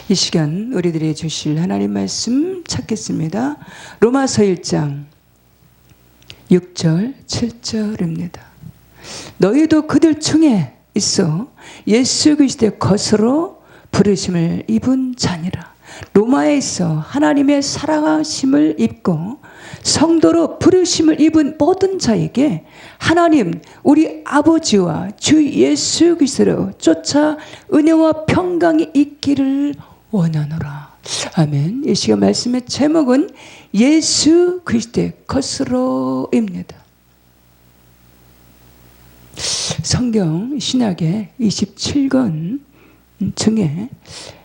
이 시간 우리들이 주실 하나님 말씀 찾겠습니다. 로마서 1장 6절 7절입니다. 너희도 그들 중에 있어 예수 그리스도의 것으로 부르심을 입은 자니라. 로마에 있어 하나님의 사랑하심을 입고 성도로 부르심을 입은 모든 자에게 하나님 우리 아버지와 주 예수 그리스도로 쫓아 은혜와 평강이 있기를 원하노라. 아멘. 이 시간 말씀의 제목은 예수 그리스도의 것으로입니다. 성경 신약의 27권 중에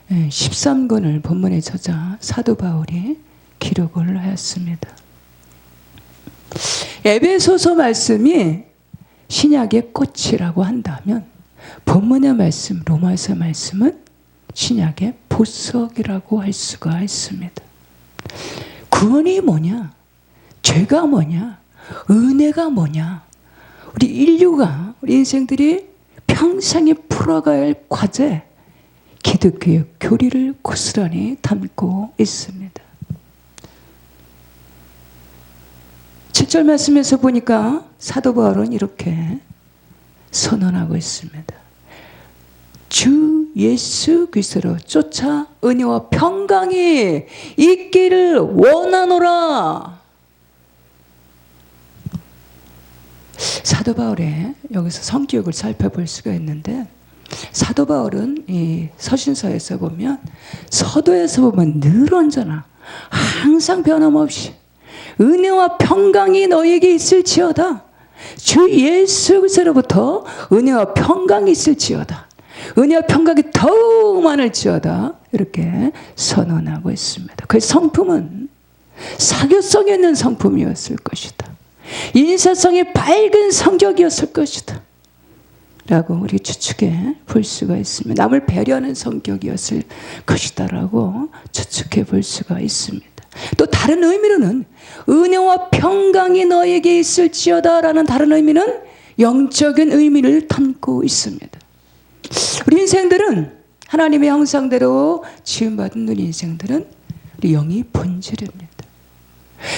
13권을 본문의 저자 사도 바울이 기록을 하였습니다. 에베소서 말씀이 신약의 꽃이라고 한다면 본문의 말씀 로마서 말씀은 신약의 보석이라고 할 수가 있습니다. 구원이 뭐냐? 죄가 뭐냐? 은혜가 뭐냐? 우리 인류가 우리 인생들이 평생에 풀어가야 할 과제 기독교의 교리를 고스란히 담고 있습니다. 7절 말씀에서 보니까 사도 바울은 이렇게 선언하고 있습니다. 주 예수 그리스도로 쫓아 은혜와 평강이 있기를 원하노라. 사도 바울의 여기서 성격을 살펴볼 수가 있는데, 사도 바울은 이 서신서에서 보면, 서도에서 보면 늘 언제나 항상 변함없이 은혜와 평강이 너에게 있을지어다. 주 예수 그리스도로부터 은혜와 평강이 있을지어다. 은혜와 평강이 더욱 많을지어다. 이렇게 선언하고 있습니다. 그 성품은 사교성이 있는 성품이었을 것이다. 인사성이 밝은 성격이었을 것이다. 라고 우리 추측해 볼 수가 있습니다. 남을 배려하는 성격이었을 것이다. 라고 추측해 볼 수가 있습니다. 또 다른 의미로는 은혜와 평강이 너에게 있을지어다 라는 다른 의미는 영적인 의미를 담고 있습니다. 우리 인생들은 하나님의 형상대로 지음받은 우리 인생들은 우리 영이 본질입니다.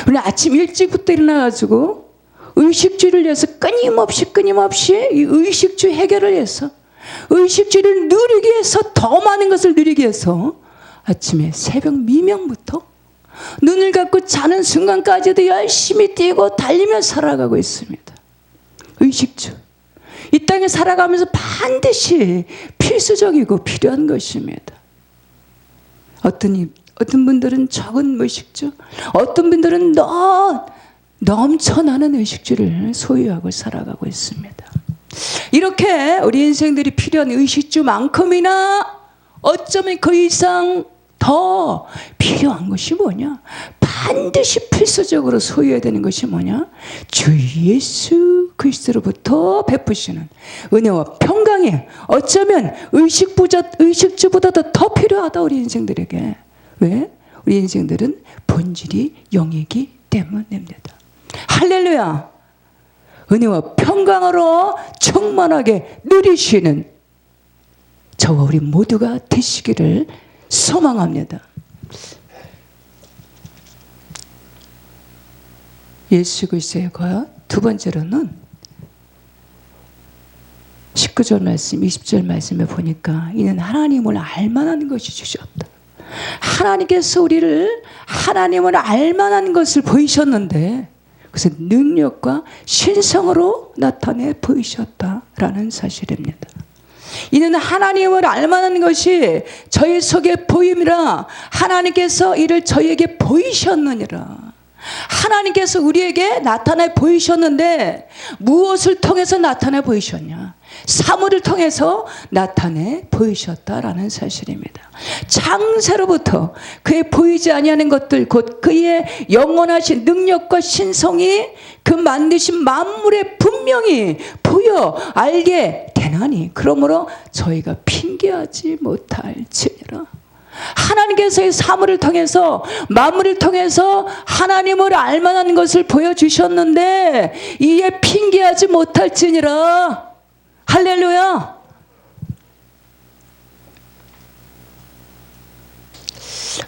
우리는 아침 일찍부터 일어나가지고 의식주를 위해서 끊임없이 이 의식주 해결을 해서 의식주를 누리기 위해서 더 많은 것을 누리기 위해서 아침에 새벽 미명부터 눈을 감고 자는 순간까지도 열심히 뛰고 달리며 살아가고 있습니다. 의식주. 이 땅에 살아가면서 반드시 필수적이고 필요한 것입니다. 어떤 분들은 적은 의식주, 어떤 분들은 넘쳐나는 의식주를 소유하고 살아가고 있습니다. 이렇게 우리 인생들이 필요한 의식주만큼이나 어쩌면 그 이상 더 필요한 것이 뭐냐? 반드시 필수적으로 소유해야 되는 것이 뭐냐? 주 예수 그리스도로부터 베푸시는 은혜와 평강이 어쩌면 의식주보다도 더 필요하다. 우리 인생들에게. 왜? 우리 인생들은 본질이 영이기 때문입니다. 할렐루야. 은혜와 평강으로 충만하게 누리시는 저와 우리 모두가 되시기를 소망합니다. 예수 그리스도의 것. 두 번째로는 19절 말씀 20절 말씀에 보니까 이는 하나님을 알만한 것이 주셨다. 하나님께서 우리를 하나님을 알만한 것을 보이셨는데 그것은 능력과 신성으로 나타내 보이셨다라는 사실입니다. 이는 하나님을 알만한 것이 저희 속에 보임이라 하나님께서 이를 저희에게 보이셨느니라. 하나님께서 우리에게 나타내 보이셨는데 무엇을 통해서 나타내 보이셨냐? 사물을 통해서 나타내 보이셨다라는 사실입니다. 창세로부터 그의 보이지 아니하는 것들 곧 그의 영원하신 능력과 신성이 그 만드신 만물에 분명히 보여 알게 되나니 그러므로 저희가 핑계하지 못할지니라. 하나님께서의 사물을 통해서 만물을 통해서 하나님을 알만한 것을 보여주셨는데 이에 핑계하지 못할지니라. 할렐루야.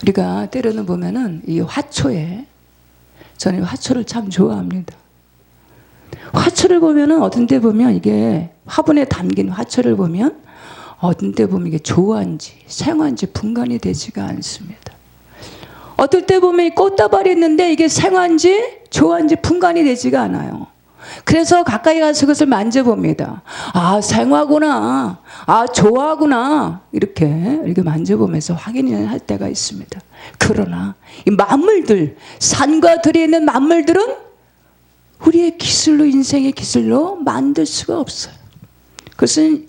우리가 때로는 보면은 이 화초에, 저는 화초를 참 좋아합니다. 화초를 보면은 어떤 때 보면 이게 화분에 담긴 화초를 보면 어떤 때 보면 이게 조화인지 생화인지 분간이 되지가 않습니다. 어떨 때 보면 이 꽃다발이 있는데 이게 생화인지 조화인지 분간이 되지가 않아요. 그래서 가까이 가서 그것을 만져봅니다. 아, 생화구나. 아, 조화구나. 이렇게 만져보면서 확인을 할 때가 있습니다. 그러나 이 만물들, 산과 들에 있는 만물들은 우리의 기술로, 인생의 기술로 만들 수가 없어요. 그것은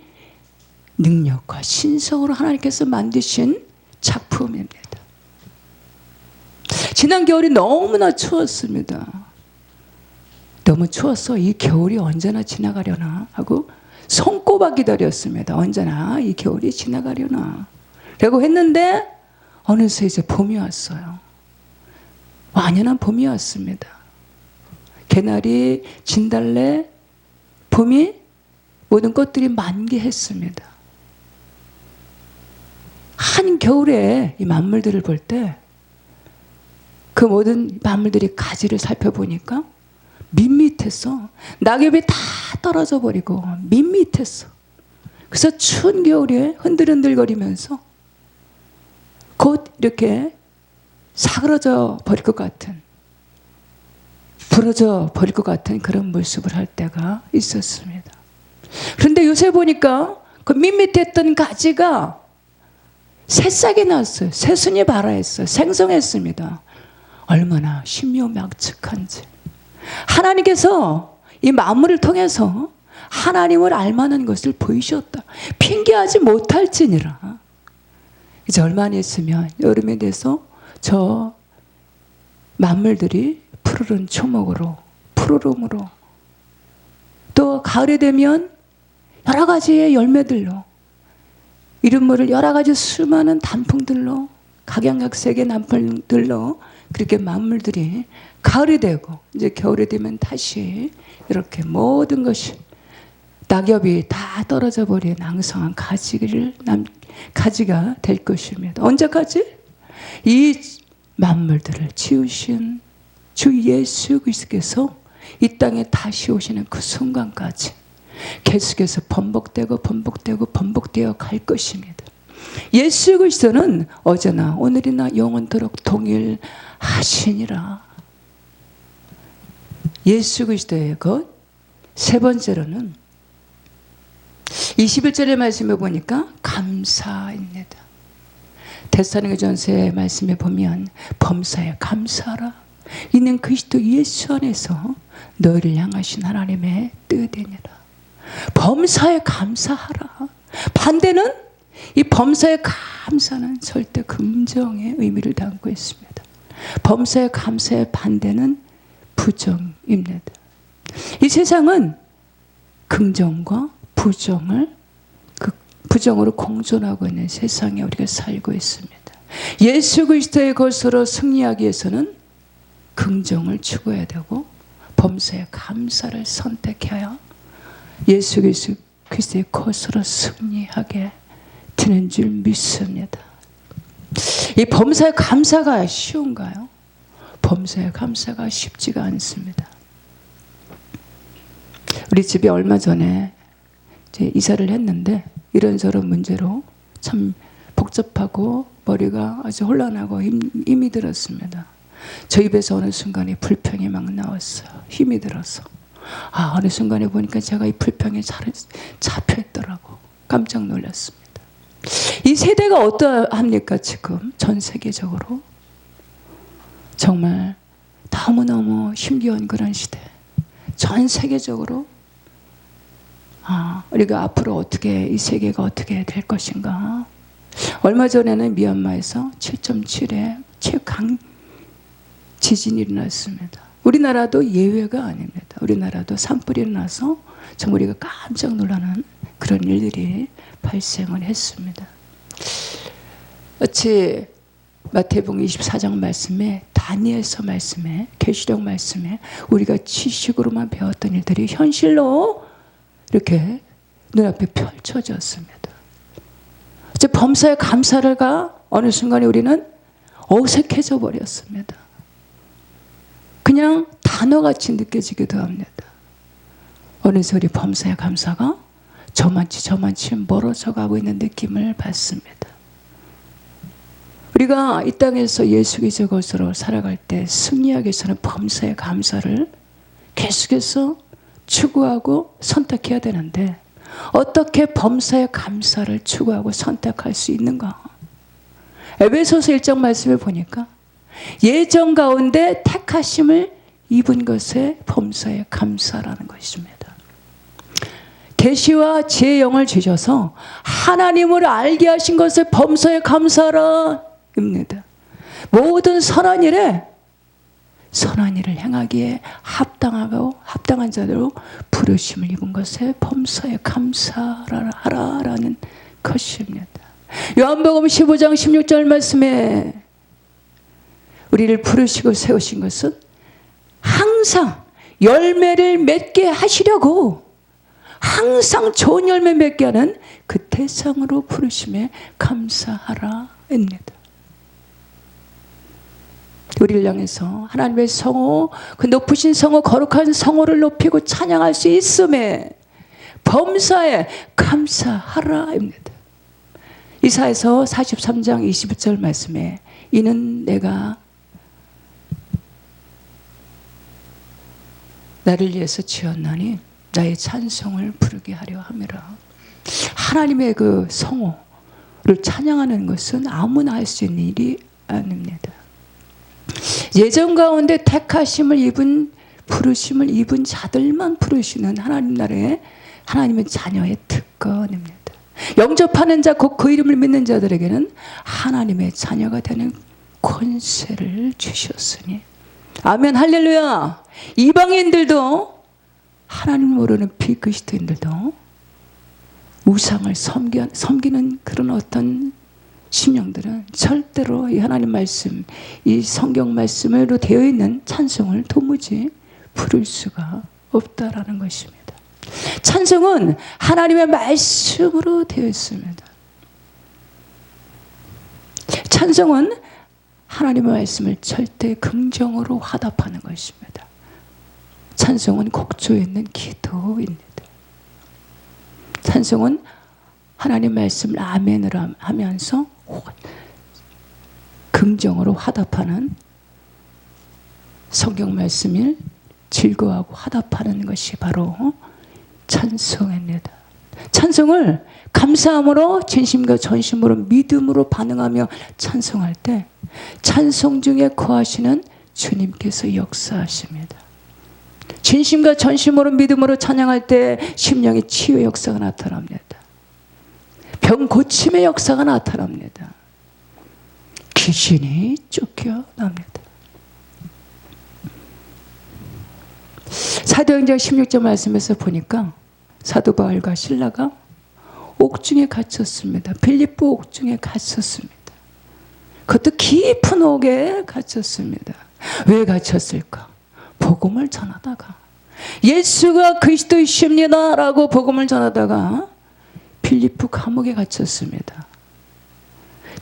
능력과 신성으로 하나님께서 만드신 작품입니다. 지난 겨울이 너무나 추웠습니다. 너무 추워서 이 겨울이 언제나 지나가려나 하고 손꼽아 기다렸습니다. 언제나 이 겨울이 지나가려나 라고 했는데 어느새 이제 봄이 왔어요. 완연한 봄이 왔습니다. 개나리, 진달래, 봄이 모든 꽃들이 만개했습니다. 한겨울에 이 만물들을 볼 때 그 모든 만물들이 가지를 살펴보니까 밋밋했어. 낙엽이 다 떨어져 버리고 밋밋했어. 그래서 추운 겨울에 흔들흔들거리면서 곧 이렇게 사그러져 버릴 것 같은, 부러져 버릴 것 같은 그런 모습을 할 때가 있었습니다. 그런데 요새 보니까 그 밋밋했던 가지가 새싹이 났어요. 새순이 발아했어요. 생성했습니다. 얼마나 신묘막측한지. 하나님께서 이 만물을 통해서 하나님을 알만한 것을 보이셨다. 핑계하지 못할지니라. 이제 얼마 안 있으면 여름에 돼서 저 만물들이 푸르른 초목으로, 푸르름으로, 또 가을에 되면 여러 가지의 열매들로, 이름 모를 여러 가지 수많은 단풍들로, 각양각색의 단풍들로 그렇게 만물들이 가을이 되고 이제 겨울이 되면 다시 이렇게 모든 것이 낙엽이 다 떨어져 버린 낭성한 가지가 될 것입니다. 언제까지? 이 만물들을 지으신 주 예수 그리스도께서 이 땅에 다시 오시는 그 순간까지 계속해서 번복되어 갈 것입니다. 예수 그리스도는 어제나 오늘이나 영원토록 동일하시니라. 예수 그리스도의 것. 세 번째로는 21절의 말씀에 보니까 감사입니다. 데살로니가전서의 말씀에 보면 범사에 감사하라. 이는 그리스도 예수 안에서 너희를 향하신 하나님의 뜻이니라. 범사에 감사하라. 반대는 이 범사의 감사는 절대 긍정의 의미를 담고 있습니다. 범사의 감사의 반대는 부정입니다. 이 세상은 긍정과 부정으로 공존하고 있는 세상에 우리가 살고 있습니다. 예수 그리스도의 것으로 승리하기 위해서는 긍정을 추구해야 되고 범사의 감사를 선택해야 예수 그리스도의 것으로 승리하게 되는 줄 믿습니다. 이 범사의 감사가 쉬운가요? 범사의 감사가 쉽지가 않습니다. 우리 집에 얼마 전에 이제 이사를 했는데 이런저런 문제로 참 복잡하고 머리가 아주 혼란하고 힘이 들었습니다. 저 입에서 어느 순간에 불평이 막 나왔어요. 힘이 들어서. 어느 순간에 보니까 제가 이 불평에 잡혀있더라고. 깜짝 놀랐습니다. 이 세대가 어떠합니까? 지금 전 세계적으로 정말 너무너무 힘겨운 그런 시대. 전 세계적으로 우리가 앞으로 어떻게 이 세계가 어떻게 될 것인가. 얼마 전에는 미얀마에서 7.7의 최강 지진이 일어났습니다. 우리나라도 예외가 아닙니다. 우리나라도 산불이 일어나서 정말 우리가 깜짝 놀라는 그런 일들이 발생을 했습니다. 어찌 마태복음 24장 말씀에, 다니엘서 말씀에, 계시록 말씀에 우리가 지식으로만 배웠던 일들이 현실로 이렇게 눈앞에 펼쳐졌습니다. 범사에 감사를 가 어느 순간에 우리는 어색해져 버렸습니다. 그냥 단어같이 느껴지기도 합니다. 어느새 우리 범사의 감사가 저만치 멀어져 가고 있는 느낌을 받습니다. 우리가 이 땅에서 예수의 것으로 살아갈 때 승리하기 위해서는 범사의 감사를 계속해서 추구하고 선택해야 되는데 어떻게 범사의 감사를 추구하고 선택할 수 있는가? 에베소서 1장 말씀을 보니까 예정 가운데 택하심을 입은 것에 범사의 감사라는 것입니다. 계시와 지혜의 영을 주셔서 하나님을 알게 하신 것을 범사의 감사라 입니다. 모든 선한 일을 행하기에 합당한 자로 부르심을 입은 것에 범사의 감사를 하라라는 것입니다. 요한복음 15장 16절 말씀에 우리를 부르시고 세우신 것은 항상 열매를 맺게 하시려고, 항상 좋은 열매 맺게 하는 그 대상으로 부르심에 감사하라입니다. 우리를 향해서 하나님의 성호, 그 높으신 성호, 거룩한 성호를 높이고 찬양할 수 있음에 범사에 감사하라입니다. 이사야서 43장 20절 말씀에 이는 내가 나를 위해서 지었나니 나의 찬송을 부르게 하려 함이라. 하나님의 그 성호를 찬양하는 것은 아무나 할 수 있는 일이 아닙니다. 예정 가운데 택하심을 입은, 부르심을 입은 자들만 부르시는 하나님 나라의 하나님의 자녀의 특권입니다. 영접하는 자, 곧 그 이름을 믿는 자들에게는 하나님의 자녀가 되는 권세를 주셨으니. 아멘, 할렐루야. 이방인들도, 하나님 모르는 비그리스도인들도 우상을 섬기는 그런 어떤 심령들은 절대로 이 하나님 말씀, 이 성경 말씀으로 되어 있는 찬송을 도무지 부를 수가 없다라는 것입니다. 찬송은 하나님의 말씀으로 되어 있습니다. 찬송은 하나님의 말씀을 절대 긍정으로 화답하는 것입니다. 찬송은 곡조에 있는 기도입니다. 찬송은 하나님 말씀을 아멘으로 하면서 긍정으로 화답하는, 성경 말씀을 즐거워하고 화답하는 것이 바로 찬송입니다. 찬송을 감사함으로, 진심과 전심으로, 믿음으로 반응하며 찬송할 때 찬송 중에 거하시는 주님께서 역사하십니다. 진심과 전심으로, 믿음으로 찬양할 때 심령의 치유의 역사가 나타납니다. 병 고침의 역사가 나타납니다. 귀신이 쫓겨납니다. 사도행전 16절 말씀에서 보니까 사도 바울과 실라가 옥중에 갇혔습니다. 빌립보 옥중에 갇혔습니다. 그것도 깊은 옥에 갇혔습니다. 왜 갇혔을까? 복음을 전하다가, 예수가 그리스도이십니다 라고 복음을 전하다가 빌립보 감옥에 갇혔습니다.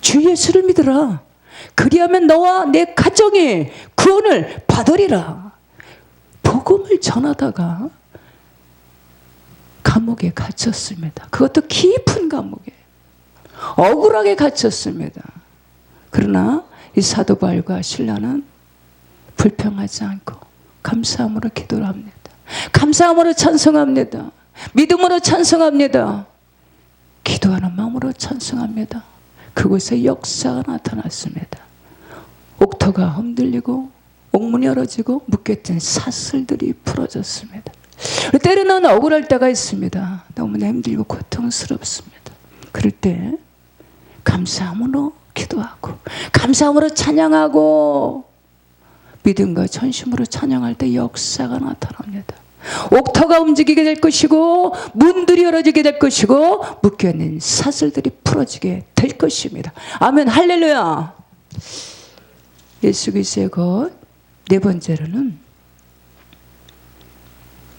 주 예수를 믿으라. 그리하면 너와 내 가정이 구원을 받으리라. 복음을 전하다가 감옥에 갇혔습니다. 그것도 깊은 감옥에 억울하게 갇혔습니다. 그러나 이 사도 바울과 실라는 불평하지 않고 감사함으로 기도를 합니다. 감사함으로 찬송합니다. 믿음으로 찬송합니다. 기도하는 마음으로 찬송합니다. 그곳에 역사가 나타났습니다. 옥토가 흔들리고 옥문이 열어지고 묶였던 사슬들이 풀어졌습니다. 때로는 억울할 때가 있습니다. 너무나 힘들고 고통스럽습니다. 그럴 때 감사함으로 기도하고 감사함으로 찬양하고 믿음과 전심으로 찬양할 때 역사가 나타납니다. 옥토가 움직이게 될 것이고 문들이 열어지게 될 것이고 묶여있는 사슬들이 풀어지게 될 것입니다. 아멘, 할렐루야. 예수 그리스도의 것 네 번째로는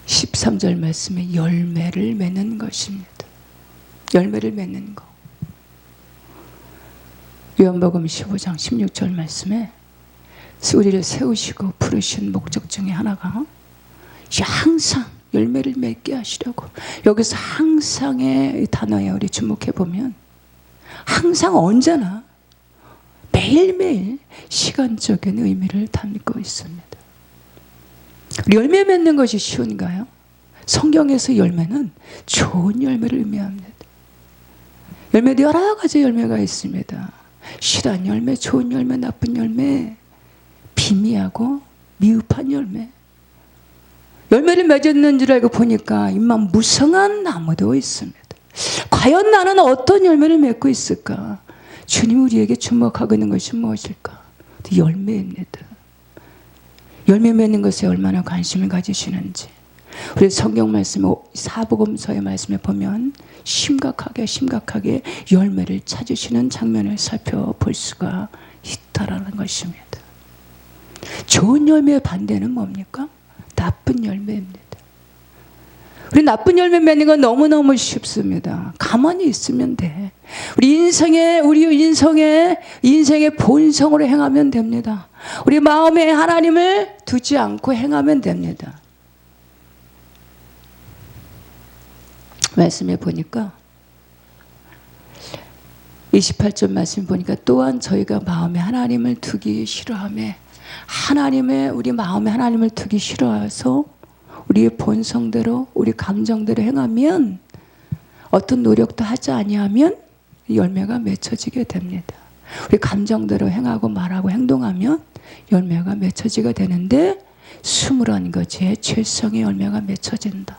13절 말씀에 열매를 맺는 것입니다. 열매를 맺는 것. 요한복음 15장 16절 말씀에 우리를 세우시고 부르신 목적 중에 하나가 항상 열매를 맺게 하시려고. 여기서 항상의 단어에 우리 주목해 보면 항상, 언제나, 매일매일 시간적인 의미를 담고 있습니다. 열매 맺는 것이 쉬운가요? 성경에서 열매는 좋은 열매를 의미합니다. 열매도 여러 가지 열매가 있습니다. 실한 열매, 좋은 열매, 나쁜 열매, 비미하고 미흡한 열매. 열매를 맺었는 줄 알고 보니까 입만 무성한 나무도 있습니다. 과연 나는 어떤 열매를 맺고 있을까? 주님 우리에게 주목하고 있는 것이 무엇일까? 열매입니다. 열매 맺는 것에 얼마나 관심을 가지시는지 우리 성경 말씀, 사복음서의 말씀에 보면 심각하게 열매를 찾으시는 장면을 살펴볼 수가 있다라는 것입니다. 좋은 열매의 반대는 뭡니까? 나쁜 열매입니다. 우리 나쁜 열매 맺는 건 너무너무 쉽습니다. 가만히 있으면 돼. 우리 인생의 본성으로 행하면 됩니다. 우리 마음에 하나님을 두지 않고 행하면 됩니다. 말씀에 보니까 28절 말씀 보니까 또한 저희가 마음에 하나님을 두기 싫어하며 우리 마음에 하나님을 두기 싫어해서 우리의 본성대로 우리 감정대로 행하면 어떤 노력도 하지 아니하면 열매가 맺혀지게 됩니다. 우리 감정대로 행하고 말하고 행동하면 열매가 맺혀지게 되는데 스물한 가지의 죄성의 열매가 맺혀진다.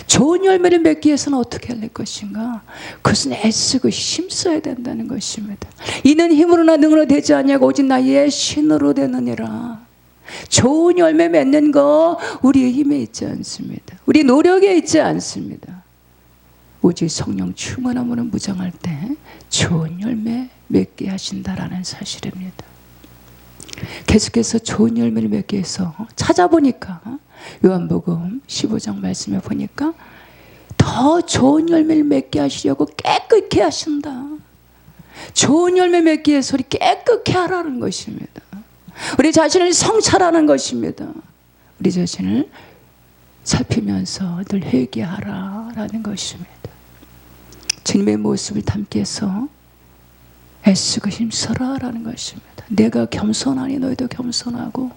좋은 열매를 맺기 위해서는 어떻게 할 것인가? 그것은 애쓰고 힘써야 된다는 것입니다. 이는 힘으로나 능으로 되지 아니하고 오직 나의 신으로 되느니라. 좋은 열매 맺는 거 우리의 힘에 있지 않습니다. 우리 노력에 있지 않습니다. 오직 성령 충만함으로 무장할 때 좋은 열매 맺게 하신다라는 사실입니다. 계속해서 좋은 열매를 맺기 위해서 찾아보니까 요한복음 15장 말씀에 보니까 더 좋은 열매를 맺게 하시려고 깨끗게 하신다. 좋은 열매 맺기 위해서 우리 깨끗게 하라는 것입니다. 우리 자신을 성찰하는 것입니다. 우리 자신을 살피면서 늘 회개하라라는 것입니다. 주님의 모습을 담기 위해서 애쓰고 힘써라라는 것입니다. 내가 겸손하니 너희도 겸손하고,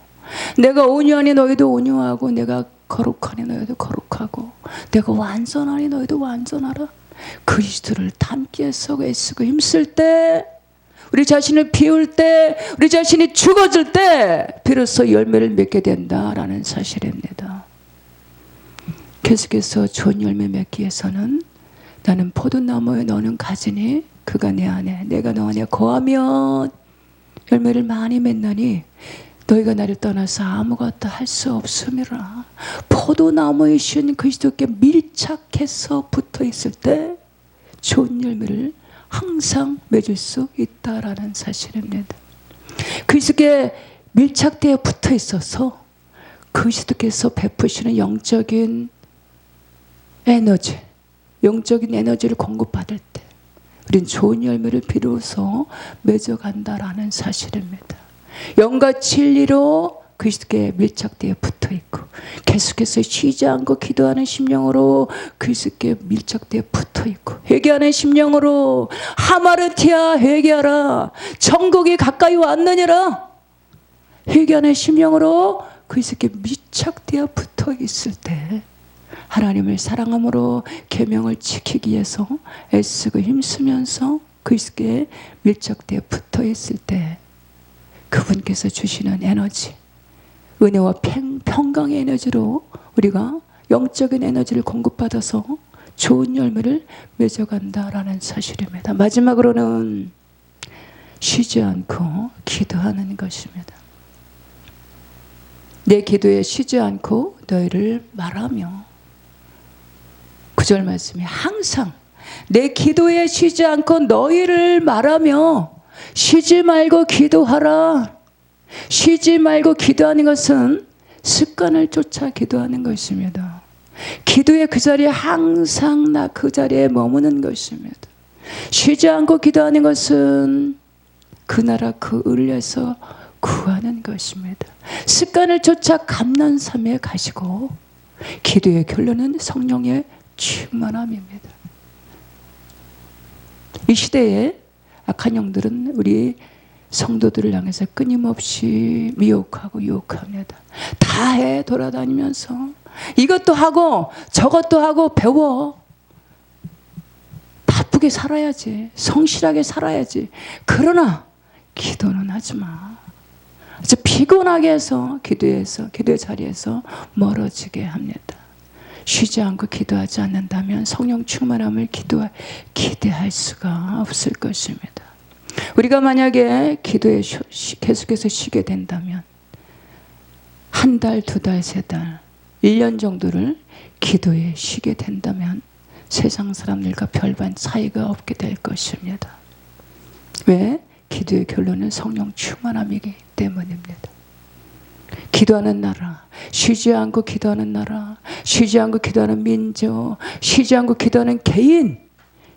내가 온유하니 너희도 온유하고, 내가 거룩하니 너희도 거룩하고, 내가 완전하니 너희도 완전하라. 그리스도를 담기 위해서 애쓰고 힘쓸 때, 우리 자신을 비울 때, 우리 자신이 죽어질 때 비로소 열매를 맺게 된다라는 사실입니다. 계속해서 좋은 열매 맺기 위해서는 나는 포도나무에 너는 가지니 그가 내 안에 내가 너 안에 거하면 열매를 많이 맺나니 너희가 나를 떠나서 아무것도 할 수 없음이라. 포도나무이신 그리스도께 밀착해서 붙어 있을 때 좋은 열매를 항상 맺을 수 있다라는 사실입니다. 그리스도께 밀착되어 붙어 있어서 그리스도께서 베푸시는 영적인 에너지를 공급받을 때 우린 좋은 열매를 비로소 맺어간다라는 사실입니다. 영과 진리로 그리스도께 밀착되어 붙어있고 계속해서 쉬지 않고 기도하는 심령으로 그리스도께 밀착되어 붙어있고 회개하는 심령으로 하마르티아 회개하라. 천국이 가까이 왔느니라. 회개하는 심령으로 그리스도께 밀착되어 붙어있을 때 하나님을 사랑함으로 계명을 지키기 위해서 애쓰고 힘쓰면서 그리스도께 밀착되어 붙어있을 때 그분께서 주시는 에너지, 은혜와 평강의 에너지로 우리가 영적인 에너지를 공급받아서 좋은 열매를 맺어간다라는 사실입니다. 마지막으로는 쉬지 않고 기도하는 것입니다. 내 기도에 쉬지 않고 너희를 말하며 9절 말씀에 항상 내 기도에 쉬지 않고 너희를 말하며 쉬지 말고 기도하라. 쉬지 말고 기도하는 것은 습관을 쫓아 기도하는 것입니다. 기도의 그 자리에 항상 나 그 자리에 머무는 것입니다. 쉬지 않고 기도하는 것은 그 나라 그 을에서 구하는 것입니다. 습관을 쫓아 감난삼에 가시고 기도의 결론은 성령의 충만함입니다. 이 시대에 악한 영들은 우리 성도들을 향해서 끊임없이 미혹하고 유혹합니다. 다해 돌아다니면서 이것도 하고 저것도 하고 배워. 바쁘게 살아야지. 성실하게 살아야지. 그러나 기도는 하지 마. 피곤하게 해서 기도의 자리에서 멀어지게 합니다. 쉬지 않고 기도하지 않는다면 성령 충만함을 기대할 수가 없을 것입니다. 우리가 만약에 기도에 계속해서 쉬게 된다면 한 달, 두 달, 세 달, 1년 정도를 기도에 쉬게 된다면 세상 사람들과 별반 차이가 없게 될 것입니다. 왜? 기도의 결론은 성령 충만함이기 때문입니다. 기도하는 나라, 쉬지 않고 기도하는 나라, 쉬지 않고 기도하는 민족, 쉬지 않고 기도하는 개인,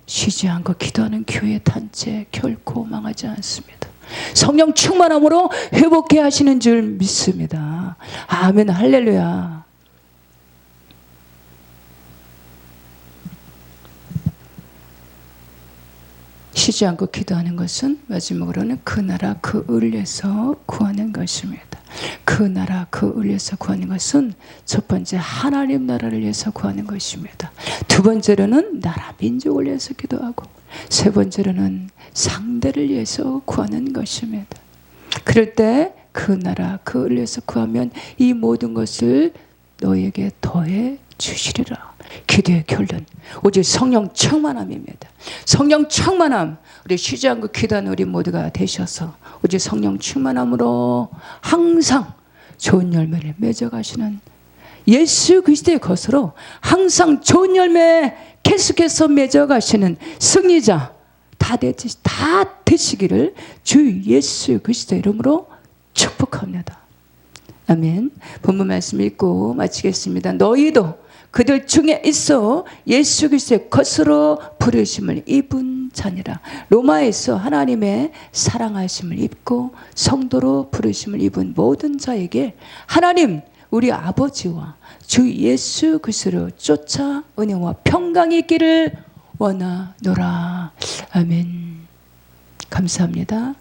쉬지 않고 기도하는 교회 단체 결코 망하지 않습니다. 성령 충만함으로 회복해 하시는 줄 믿습니다. 아멘, 할렐루야. 쉬지 않고 기도하는 것은 마지막으로는 그 나라 그 을에서 구하는 것입니다. 그 나라 그 을에서 구하는 것은 첫 번째 하나님 나라를 위해서 구하는 것입니다. 두 번째로는 나라 민족을 위해서 기도하고 세 번째로는 상대를 위해서 구하는 것입니다. 그럴 때 그 나라 그 을을 위해서 구하면 이 모든 것을 너에게 더해 주시리라. 기도의 결론 오직 성령 충만함입니다. 성령 충만함, 우리 쉬지 않고 기도하는 우리 모두가 되셔서 오직 성령 충만함으로 항상 좋은 열매를 맺어가시는 예수 그리스도의 것으로 항상 좋은 열매 계속해서 맺어가시는 승리자 다 되시기를 주 예수 그리스도의 이름으로 축복합니다. 아멘. 본문 말씀 읽고 마치겠습니다. 너희도 그들 중에 있어 예수 그리스도의 것으로 부르심을 입은 자니라. 로마에서 하나님의 사랑하심을 입고 성도로 부르심을 입은 모든 자에게 하나님 우리 아버지와 주 예수 그리스도로 쫓아 은혜와 평강이 있기를 원하노라. 아멘. 감사합니다.